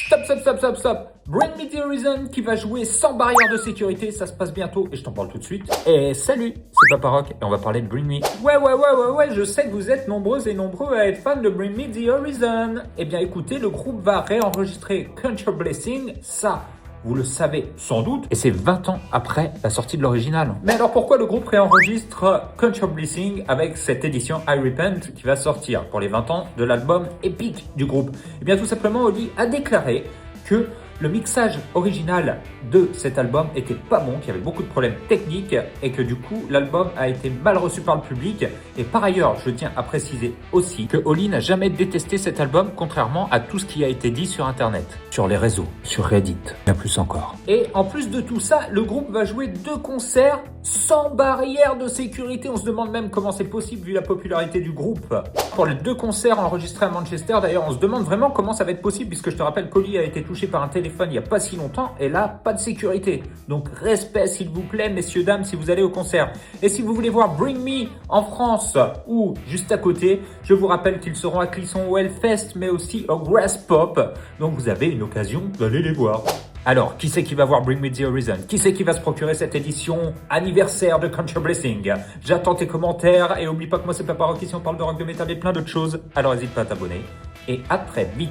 Stop, stop, stop, stop, stop. Bring Me The Horizon qui va jouer sans barrière de sécurité, ça se passe bientôt et je t'en parle tout de suite. Et salut, c'est Papa Rock et on va parler de Bring Me. Ouais, je sais que vous êtes nombreuses et nombreux à être fans de Bring Me The Horizon. Eh bien écoutez, le groupe va réenregistrer Count Your Blessing, ça vous le savez sans doute, et c'est 20 ans après la sortie de l'original. Mais alors pourquoi le groupe réenregistre Count Your Blessing avec cette édition I Repent qui va sortir pour les 20 ans de l'album épique du groupe? Eh bien tout simplement, Oli a déclaré que le mixage original de cet album était pas bon, qu'il y avait beaucoup de problèmes techniques et que du coup l'album a été mal reçu par le public. Et par ailleurs, je tiens à préciser aussi que Oli n'a jamais détesté cet album, contrairement à tout ce qui a été dit sur internet, sur les réseaux, sur Reddit, bien plus encore. Et en plus de tout ça, le groupe va jouer 2 concerts sans barrière de sécurité. On se demande même comment c'est possible vu la popularité du groupe. Pour les 2 concerts enregistrés à Manchester, d'ailleurs, on se demande vraiment comment ça va être possible puisque je te rappelle qu'Oli a été touché par un téléphone il n'y a pas si longtemps et là, pas de sécurité. Donc respect s'il vous plaît, messieurs, dames, si vous allez au concert. Et si vous voulez voir Bring Me en France ou juste à côté, je vous rappelle qu'ils seront à Clisson au Hellfest mais aussi au Grass Pop. Donc vous avez une occasion d'aller les voir. Alors, qui c'est qui va voir Bring Me The Horizon? Qui c'est qui va se procurer cette édition anniversaire de Count Your Blessing? J'attends tes commentaires et oublie pas que moi c'est Papa Rock ici, on parle de rock, de métal et plein d'autres choses. Alors n'hésite pas à t'abonner et à très vite.